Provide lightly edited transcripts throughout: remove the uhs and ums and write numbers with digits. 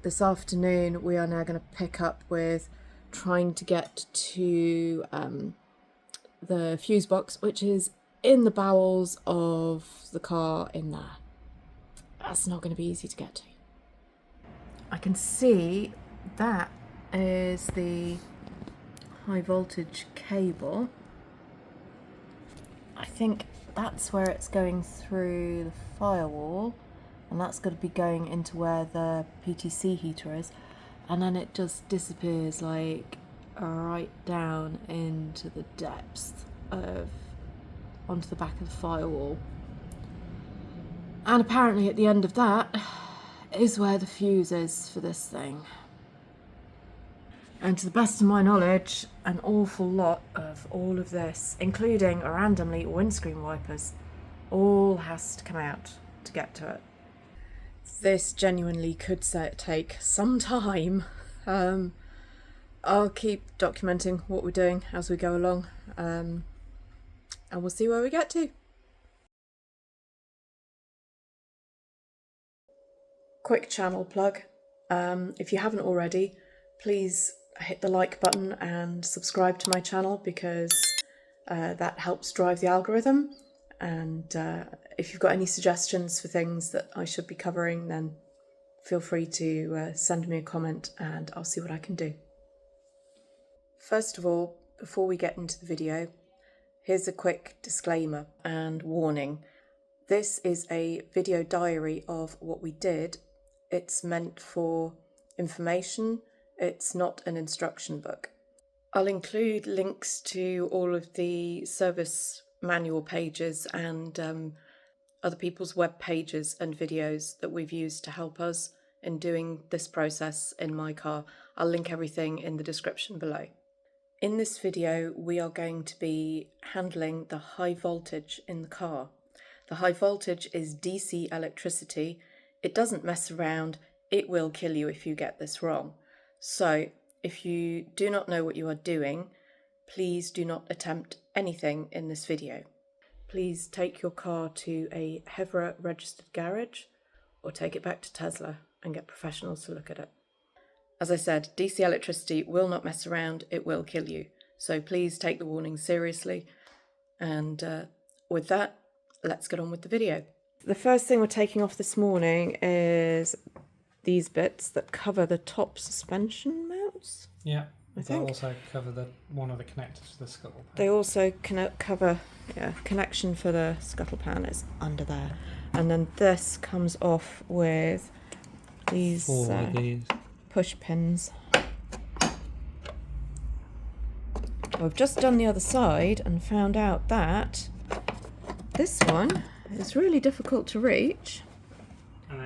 This afternoon we are now going to pick up with trying to get to the fuse box, which is in the bowels of the car in there. That's not going to be easy to get to. I can see that is the high voltage cable. I think that's where it's going through the firewall, and that's going to be going into where the PTC heater is, and then it just disappears like right down into the depths of onto the back of the firewall. And apparently at the end of that is where the fuse is for this thing. And to the best of my knowledge, an awful lot of all of this, including randomly windscreen wipers, all has to come out to get to it. This genuinely could take some time. I'll keep documenting what we're doing as we go along, and we'll see where we get to. Quick channel plug. If you haven't already, please hit the like button and subscribe to my channel, because that helps drive the algorithm. And if you've got any suggestions for things that I should be covering, then feel free to send me a comment and I'll see what I can do. First of all, before we get into the video, here's a quick disclaimer and warning. This is a video diary of what we did. It's meant for information. It's not an instruction book. I'll include links to all of the service manual pages and other people's web pages and videos that we've used to help us in doing this process in my car. I'll link everything in the description below. In this video, we are going to be handling the high voltage in the car. The high voltage is DC electricity. It doesn't mess around. It will kill you if you get this wrong. So if you do not know what you are doing, please do not attempt anything in this video. Please take your car to a HEVRA registered garage or take it back to Tesla and get professionals to look at it. As I said, DC electricity will not mess around, it will kill you. So please take the warning seriously. And with that, let's get on with the video. The first thing we're taking off this morning is these bits that cover the top suspension mounts. Yeah. I They think. also cover one of the connectors to the scuttle pan. They also cover, connection for the scuttle pan is under there. And then this comes off with these, these push pins. I've just done the other side and found out that this one is really difficult to reach. And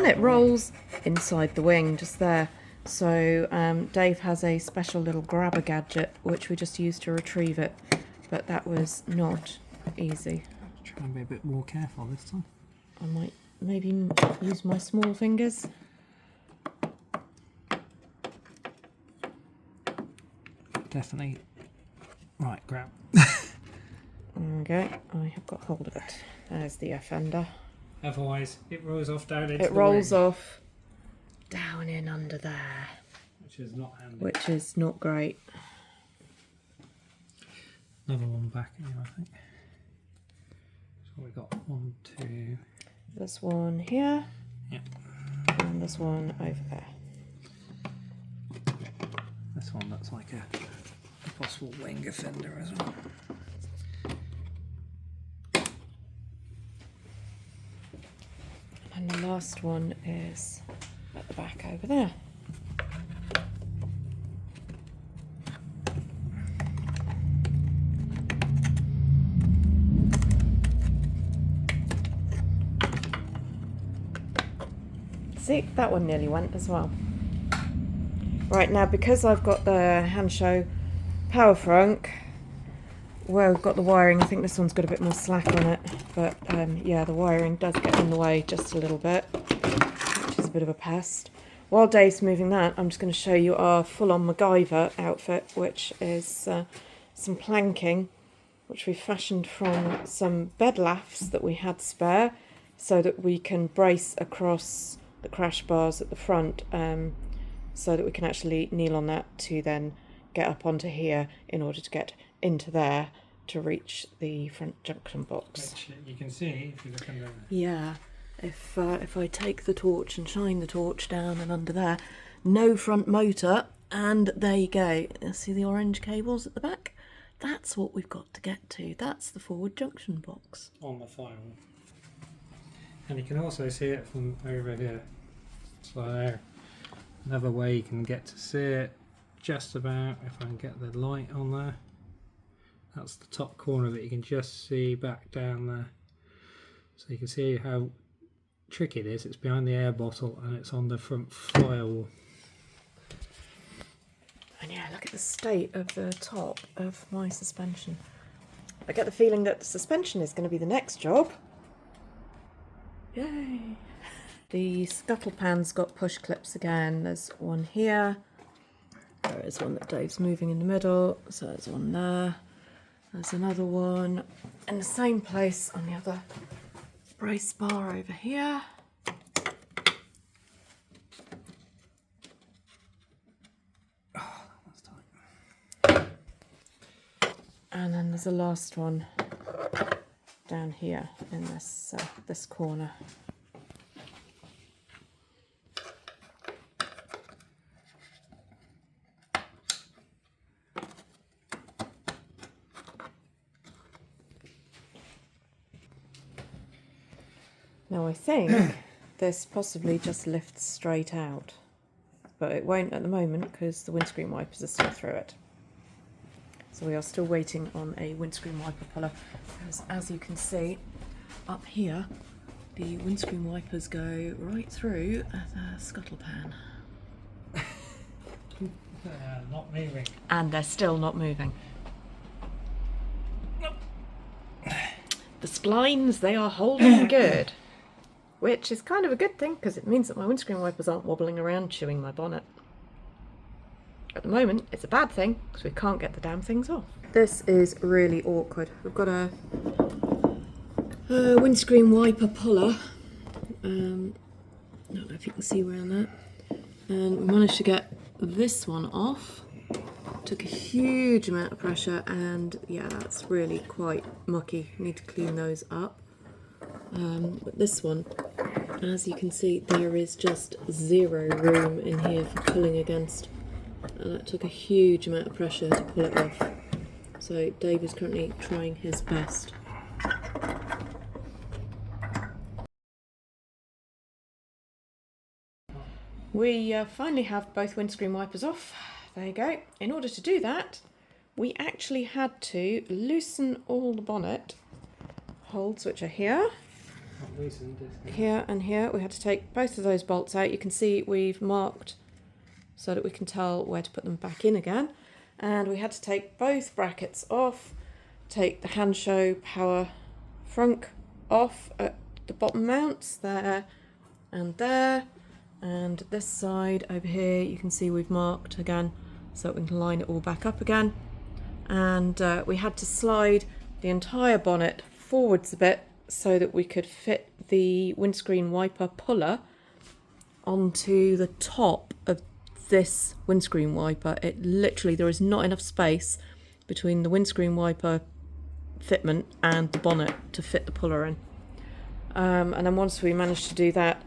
it rolls inside the wing, just there. So Dave has a special little grabber gadget which we just used to retrieve it, but that was not easy. Try and be a bit more careful this time. I might maybe use my small fingers. Definitely. Right, grab. Okay, I have got hold of it. There's the fender. Otherwise, it rolls off down into the It rolls wing, off down in under there, which is not handy. which is not great. Another one back here, I think. So we got 1, 2. This one here. Yep. And this one over there. This one looks like a possible wing offender as well. And the last one is at the back over there. See, that one nearly went as well. Right, now because I've got the Hanshow Power Frunk, where we've got the wiring, I think this one's got a bit more slack on it, but yeah, the wiring does get in the way just a little bit, which is a bit of a pest. While Dave's moving that, I'm just going to show you our full-on MacGyver outfit, which is some planking which we fashioned from some bed laths that we had spare, so that we can brace across the crash bars at the front, so that we can actually kneel on that to then get up onto here in order to get into there to reach the front junction box. Which you can see if you look under there. Yeah, if I take the torch and shine the torch down and under there, no front motor, and there you go. See the orange cables at the back? That's what we've got to get to. That's the forward junction box. On the firewall. And you can also see it from over here. So another way you can get to see it, just about, if I can get the light on there. That's the top corner that you can just see back down there. So you can see how tricky it is. It's behind the air bottle and it's on the front firewall. And yeah, look at the state of the top of my suspension. I get the feeling that the suspension is going to be the next job. Yay! The Scuttle Pan's got push clips again. There's one here. There is one that Dave's moving in the middle. So there's one there. There's another one in the same place on the other brace bar over here. Oh, that one's tight. And then there's a last one down here in this corner. Now I think this possibly just lifts straight out, but it won't at the moment because the windscreen wipers are still through it. So we are still waiting on a windscreen wiper puller, because as you can see up here, the windscreen wipers go right through the Scuttle Pan. Not moving. And they're still not moving. The splines, they are holding good. Which is kind of a good thing, because it means that my windscreen wipers aren't wobbling around chewing my bonnet. At the moment, it's a bad thing, because we can't get the damn things off. This is really awkward. We've got a windscreen wiper puller. I don't know if you can see around that. And we managed to get this one off. Took a huge amount of pressure, and yeah, that's really quite mucky. Need to clean those up. But this one, as you can see, there is just zero room in here for pulling against, and that took a huge amount of pressure to pull it off. So Dave is currently trying his best. We finally have both windscreen wipers off. There you go. In order to do that, we actually had to loosen all the bonnet holds, which are here. Here and here. We had to take both of those bolts out. You can see we've marked so that we can tell where to put them back in again. And we had to take both brackets off, take the hand show power frunk off at the bottom mounts there and there. And this side over here, you can see we've marked again so that we can line it all back up again. And we had to slide the entire bonnet forwards a bit so that we could fit the windscreen wiper puller onto the top of this windscreen wiper. It literally, there is not enough space between the windscreen wiper fitment and the bonnet to fit the puller in. And then once we managed to do that,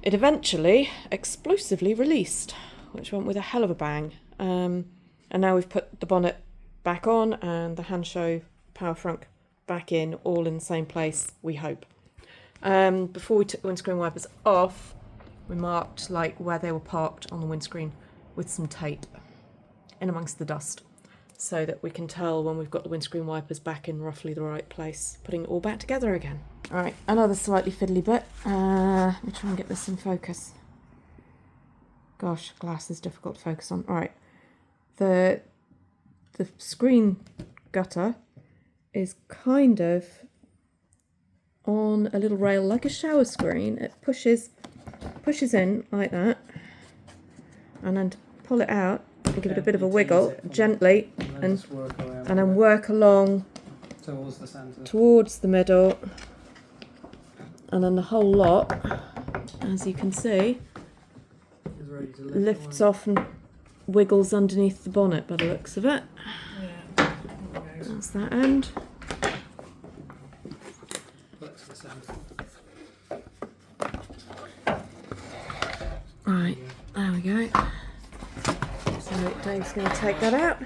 it eventually explosively released, which went with a hell of a bang. And now we've put the bonnet back on and the hand show power frunk back in, all in the same place, we hope. Before we took the windscreen wipers off, we marked like where they were parked on the windscreen with some tape in amongst the dust, so that we can tell when we've got the windscreen wipers back in roughly the right place, putting it all back together again. Alright, another slightly fiddly bit. Let me try and get this in focus. Gosh, glass is difficult to focus on. Alright, the screen gutter is kind of on a little rail like a shower screen. It pushes in like that, and then to pull it out and give it a bit of a wiggle gently, and then work along Towards the centre. Towards the middle. And then the whole lot, as you can see, Is ready to lifts off and wiggles underneath the bonnet by the looks of it. Yeah. That's that end. Put it to the centre. Right, there we go. So Dave's going to take that out.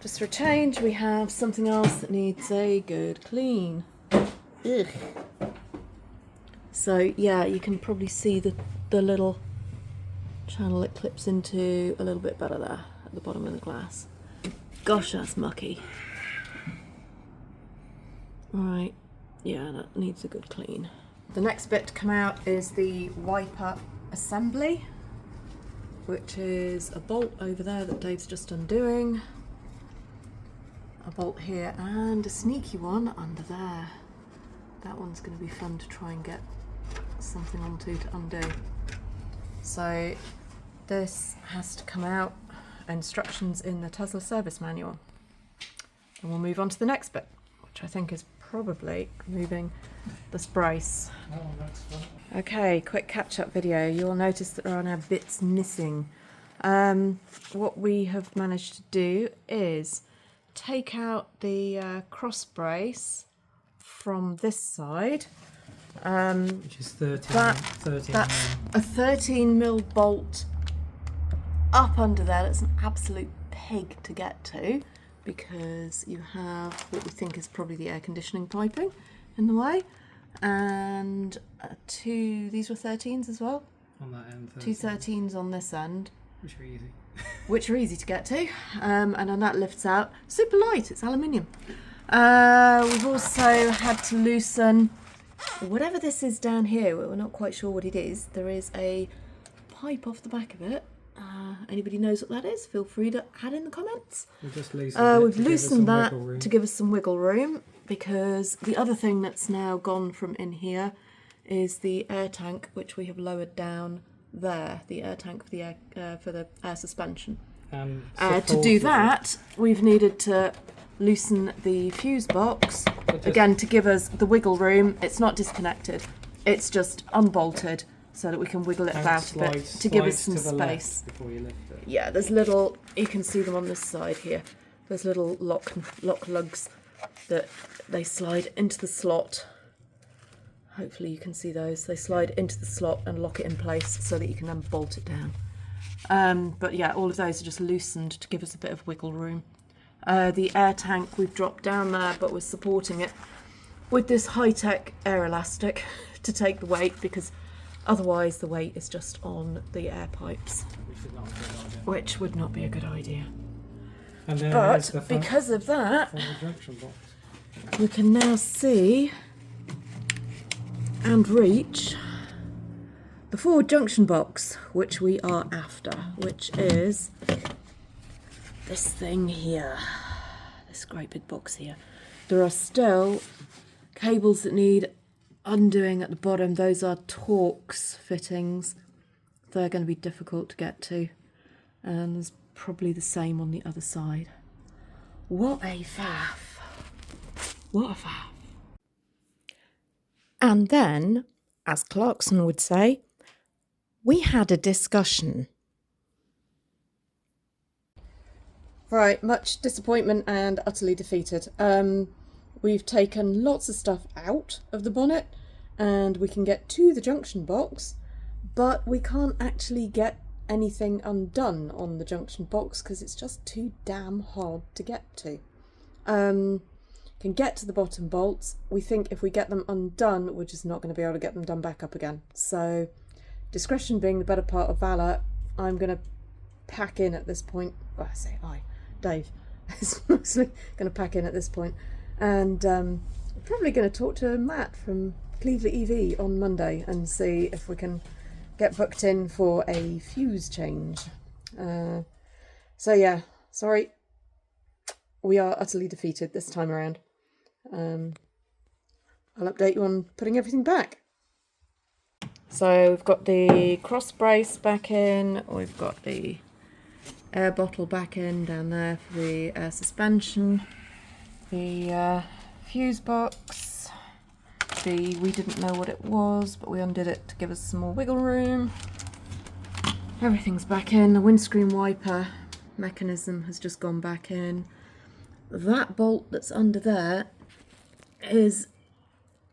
Just for a change, we have something else that needs a good clean. Ugh. So yeah, you can probably see the little channel it clips into a little bit better there at the bottom of the glass. Gosh, that's mucky. Right, yeah, that needs a good clean. The next bit to come out is the wiper assembly, which is a bolt over there that Dave's just undoing, a bolt here, and a sneaky one under there. That one's going to be fun to try and get something onto to undo. So this has to come out, instructions in the Tesla service manual, and we'll move on to the next bit, which I think is probably removing this brace. Oh, that's fun. Okay, quick catch-up video. You'll notice that there are now bits missing. What we have managed to do is take out the cross brace from this side. Which is 13 That's a 13mm bolt up under there. That's an absolute pig to get to, because you have what we think is probably the air conditioning piping in the way, and these were 13s as well. On that end. 2 13s on this end, Which are easy. which are easy to get to, and then that lifts out. Super light, it's aluminium. We've also had to loosen whatever this is down here. We're not quite sure what it is. There is a pipe off the back of it. Anybody knows what that is? Feel free to add in the comments. We've just loosened We've loosened that to give us some wiggle room, because the other thing that's now gone from in here is the air tank, which we have lowered down there. The air tank for the air suspension. To do that, we've needed to loosen the fuse box again to give us the wiggle room. It's not disconnected, it's just unbolted so that we can wiggle it about a bit to give us some space. Before you lift it. Yeah, there's little, you can see them on this side here. There's little lock lugs that they slide into the slot. Hopefully you can see those. They slide into the slot and lock it in place so that you can then bolt it down. But yeah, all of those are just loosened to give us a bit of wiggle room. The air tank we've dropped down there, but we're supporting it with this high-tech air elastic to take the weight, because otherwise the weight is just on the air pipes, which would not be a good idea. And then but because of that, junction box. we can now see and reach the forward junction box, which we are after, which is this thing here, this great big box here. There are still cables that need undoing at the bottom. Those are Torx fittings. They're going to be difficult to get to, and there's probably the same on the other side. What a faff. What a faff. And then, as Clarkson would say, we had a discussion. Right, much disappointment and utterly defeated. We've taken lots of stuff out of the bonnet and we can get to the junction box, but we can't actually get anything undone on the junction box because it's just too damn hard to get to. Can get to the bottom bolts. We think if we get them undone, we're just not going to be able to get them done back up again. So, discretion being the better part of valour, I'm going to pack in at this point. Well, I say Dave is mostly going to pack in at this point. And I'm probably going to talk to Matt from Cleveland EV on Monday and see if we can get booked in for a fuse change. So yeah, sorry. We are utterly defeated this time around. I'll update you on putting everything back. So we've got the cross brace back in, we've got the air bottle back in down there for the air suspension. The fuse box, we didn't know what it was, but we undid it to give us some more wiggle room. Everything's back in. The windscreen wiper mechanism has just gone back in. That bolt that's under there is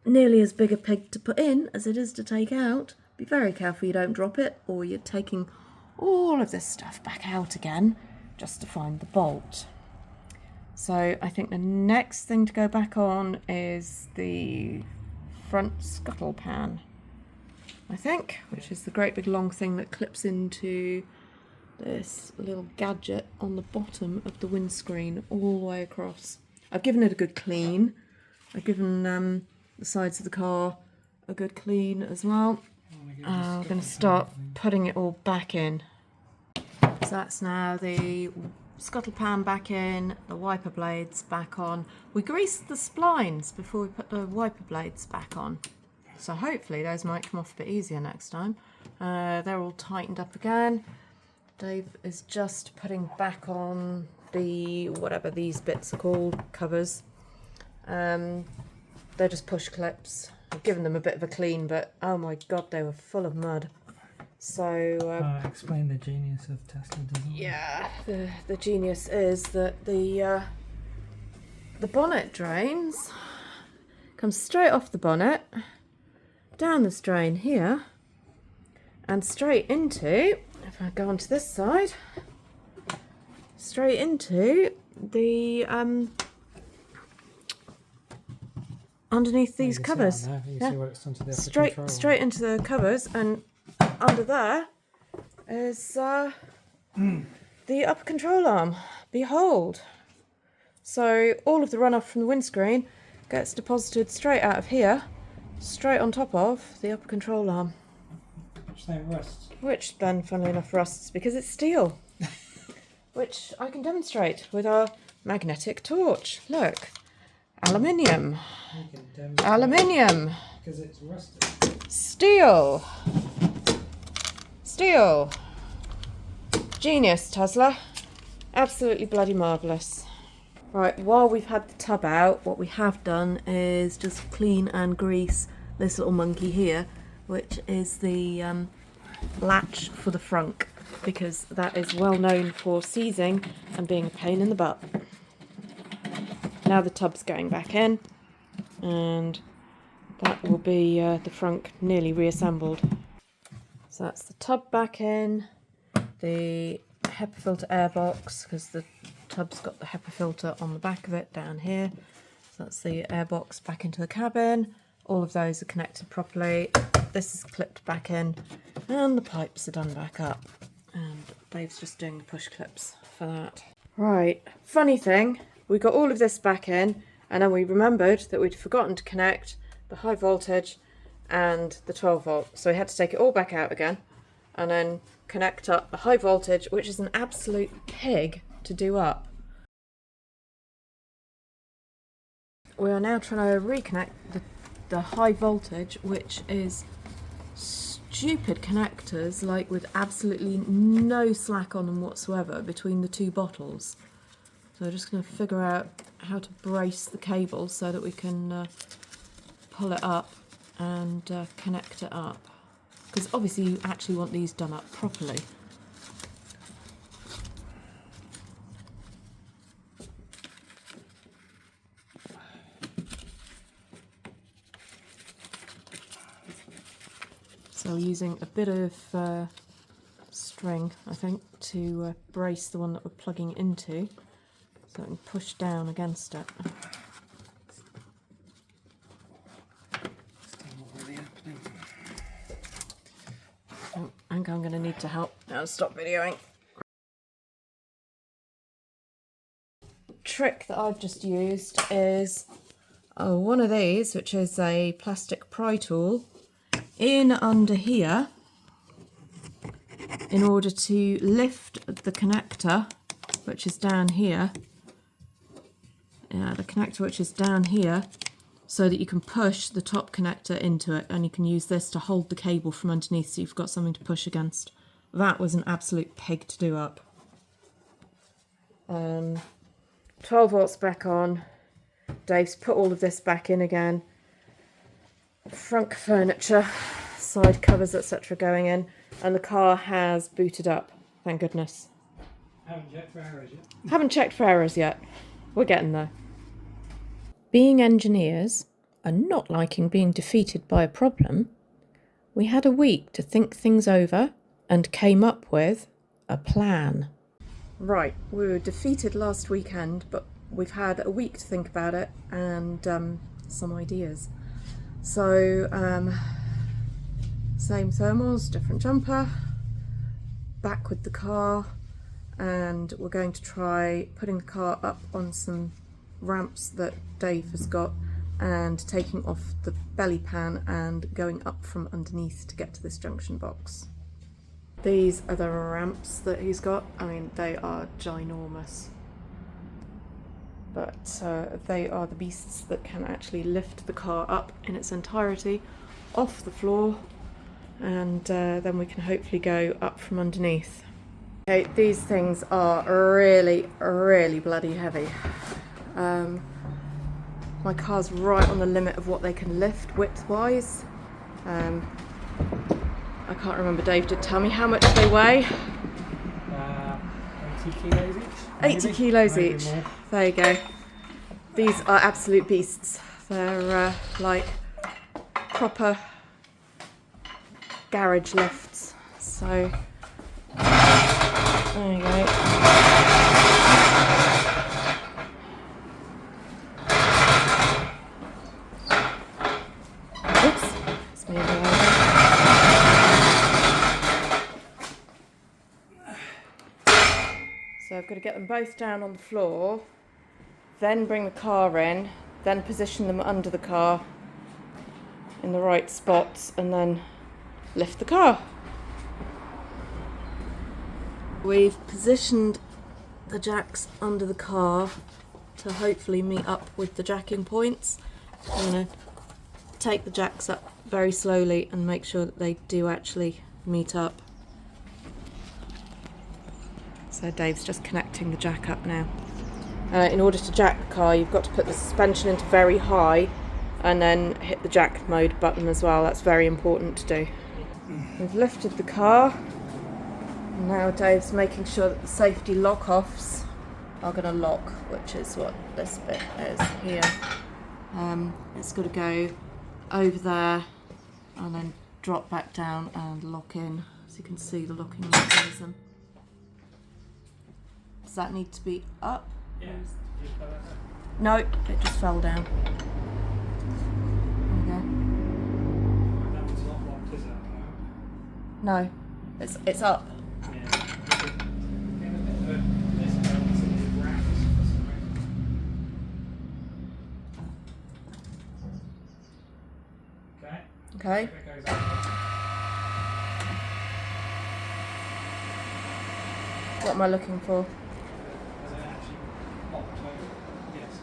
nearly as big a pig to put in as it is to take out. Be very careful you don't drop it, or you're taking all of this stuff back out again just to find the bolt. So I think the next thing to go back on is the front scuttle pan, I think, which is the great big long thing that clips into this little gadget on the bottom of the windscreen all the way across. I've given it a good clean. I've given the sides of the car a good clean as well. I'm going to start putting it all back in. So that's now the scuttle pan back in, the wiper blades back on. We greased the splines before we put the wiper blades back on, so hopefully those might come off a bit easier next time. They're all tightened up again. Dave is just putting back on the, whatever these bits are called, covers. They're just push clips. I've given them a bit of a clean, but oh my god, they were full of mud. So explain the genius of Tesla design. yeah, the genius is that the bonnet drains come straight off the bonnet, down this drain here, and straight into, if I go onto this side, straight into the underneath these covers. Straight into the covers, and under there is the upper control arm. Behold. So all of the runoff from the windscreen gets deposited straight out of here, straight on top of the upper control arm. Which then rusts. Which then, funnily enough, rusts because it's steel. Which I can demonstrate with our magnetic torch. Look. Aluminium. Aluminium. Because it's rusted. Steel. Steel. Genius, Tesla. Absolutely bloody marvellous. Right, while we've had the tub out, what we have done is just clean and grease this little monkey here, which is the latch for the frunk, because that is well known for seizing and being a pain in the butt. Now the tub's going back in, and that will be the frunk nearly reassembled. So that's the tub back in, the HEPA filter air box, because the tub's got the HEPA filter on the back of it down here. So that's the air box back into the cabin. All of those are connected properly. This is clipped back in, and the pipes are done back up. And Dave's just doing the push clips for that. Right, funny thing, we got all of this back in, and then we remembered that we'd forgotten to connect the high voltage and the 12 volt. So we had to take it all back out again and then connect up the high voltage, which is an absolute pig to do up. We are now trying to reconnect the high voltage, which is stupid connectors, like with absolutely no slack on them whatsoever between the two bottles. So we're just going to figure out how to brace the cable so that we can pull it up and connect it up. Because obviously you actually want these done up properly. So using a bit of string, I think, to brace the one that we're plugging into, so I can push down against it. Oh, I think I'm going to need to help. Now stop videoing. Trick that I've just used is one of these, which is a plastic pry tool, in under here in order to lift the connector, which is down here. The connector which is down here, so that you can push the top connector into it, and you can use this to hold the cable from underneath so you've got something to push against. That was an absolute pig to do up. 12 volts back on, Dave's put all of this back in again. Frunk furniture, side covers, etc. going in, and the car has booted up, thank goodness. Haven't checked for errors yet. Haven't checked for errors yet. We're getting there. Being engineers and not liking being defeated by a problem, we had a week to think things over and came up with a plan. Right, we were defeated last weekend, but we've had a week to think about it and some ideas. So, same thermals, different jumper, back with the car, and we're going to try putting the car up on some ramps that Dave has got and taking off the belly pan and going up from underneath to get to this junction box. These are the ramps that he's got. I mean, they are ginormous. But they are the beasts that can actually lift the car up in its entirety off the floor, and then we can hopefully go up from underneath. Okay, these things are really, really bloody heavy. My car's right on the limit of what they can lift width-wise. I can't remember, Dave did tell me how much they weigh. 80 kilos each? 80 kilos Maybe each. more. There you go. These are absolute beasts. They're like proper garage lifts. So, there you go. Oops. It's me again. So I've got to get them both down on the floor, then bring the car in, then position them under the car in the right spots, and then lift the car. We've positioned the jacks under the car to hopefully meet up with the jacking points. I'm going to take the jacks up very slowly and make sure that they do actually meet up. So Dave's just connecting the jack up now. In order to jack the car, you've got to put the suspension into very high and then hit the jack mode button as well. That's very important to do. We've lifted the car. Now Dave's making sure that the safety lock-offs are going to lock, which is what this bit is here. It's got to go over there and then drop back down and lock in. So you can see the locking mechanism. Does that need to be up? Yes. No, it just fell down. There we That one's not locked, is it? go. No, it's up. Yeah. Getting a bit of misbalance in these ramps for some reason. Okay. Okay. If it goes up. What am I looking for? Has it actually locked over? Yes.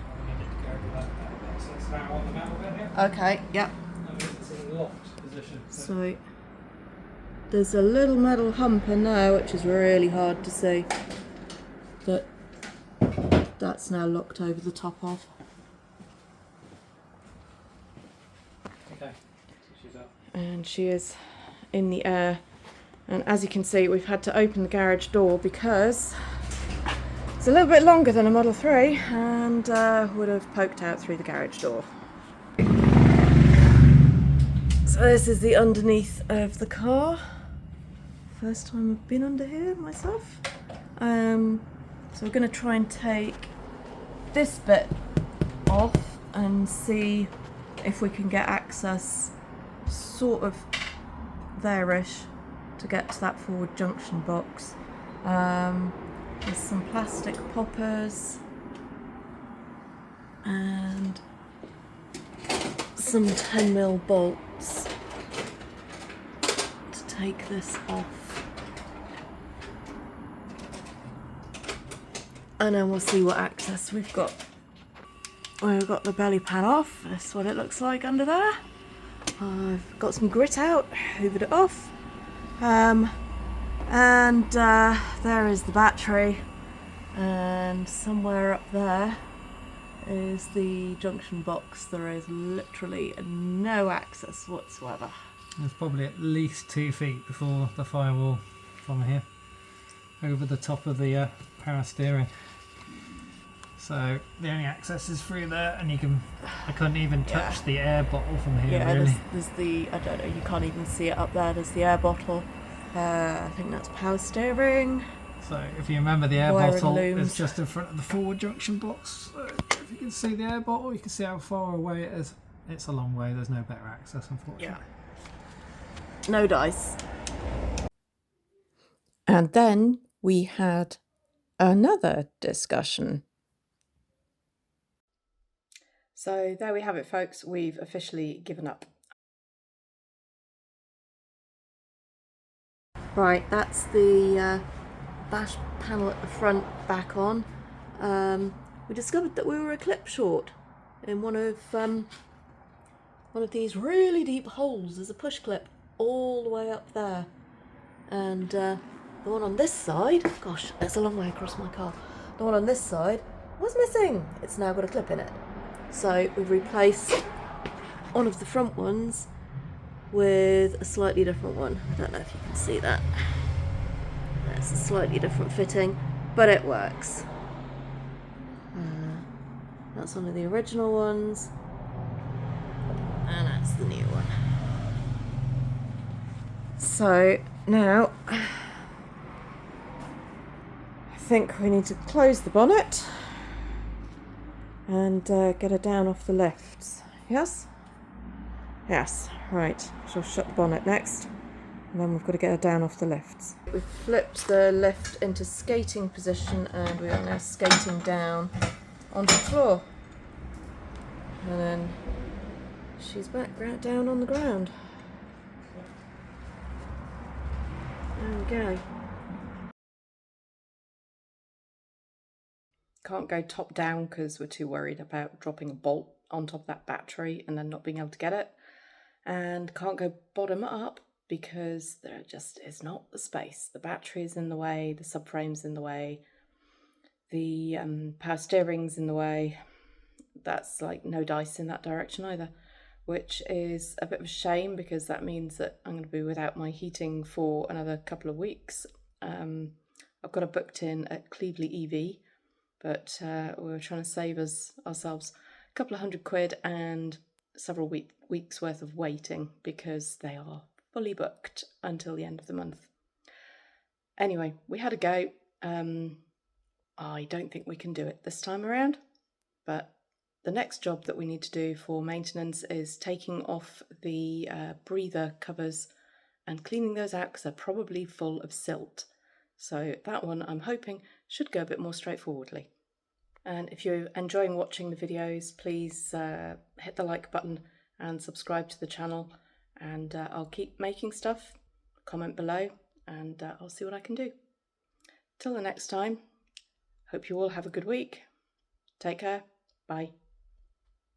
I need it to go over that bit. So it's now on the metal bit here. Okay, yep. And it's in locked position. So there's a little metal hump in there, which is really hard to see. But that's now locked over the top of. Okay. So she's up. And she is in the air, and as you can see, we've had to open the garage door because it's a little bit longer than a Model 3 and would have poked out through the garage door. So this is the underneath of the car. First time I've been under here myself. So we're going to try and take this bit off and see if we can get access sort of there-ish to get to that forward junction box. There's some plastic poppers and some 10mm bolts to take this off, and then we'll see what access we've got. We've got the belly pan off. That's what it looks like under there. I've got some grit out, hoovered it off. And there is the battery, and somewhere up there is the junction box. There is literally no access whatsoever. There's probably at least 2 feet before the firewall from here, over the top of the power steering. So the only access is through there, and I couldn't even touch the air bottle from here. Yeah, really. there's the, I don't know, you can't even see it up there. There's the air bottle. I think that's power steering. So if you remember, the air Wire and bottle looms. is just in front of the forward junction box. So if you can see the air bottle, you can see how far away it is. It's a long way. There's no better access, unfortunately. Yeah. No dice. And then we had another discussion. So there we have it, folks. We've officially given up. Right, that's the dash panel at the front back on. We discovered that we were a clip short in one of these really deep holes. There's a push clip all the way up there, and the one on this side, gosh, that's a long way across my car. The one on this side was missing. It's now got a clip in it. So we've replaced one of the front ones with a slightly different one. I don't know if you can see that. It's a slightly different fitting, but it works. That's one of the original ones, and that's the new one. So now I think we need to close the bonnet and get her down off the lifts. Yes? Yes, right. She'll shut the bonnet next, and then we've got to get her down off the lifts. We've flipped the lift into skating position, and we are now skating down onto the floor. And then she's back down on the ground. There we go. Can't go top down because we're too worried about dropping a bolt on top of that battery and then not being able to get it. And can't go bottom up because there just is not the space. The battery is in the way, the subframe's in the way, the power steering's in the way. That's like no dice in that direction either, which is a bit of a shame because that means that I'm going to be without my heating for another couple of weeks. I've got it booked in at Cleveland EV, but we were trying to save ourselves a couple of £100 and several weeks worth of waiting because they are fully booked until the end of the month. Anyway, we had a go. I don't think we can do it this time around, but the next job that we need to do for maintenance is taking off the breather covers and cleaning those out because they're probably full of silt. So that one, I'm hoping, should go a bit more straightforwardly. And if you're enjoying watching the videos, please hit the like button and subscribe to the channel, and I'll keep making stuff. Comment below and I'll see what I can do. Till the next time, hope you all have a good week. Take care. Bye.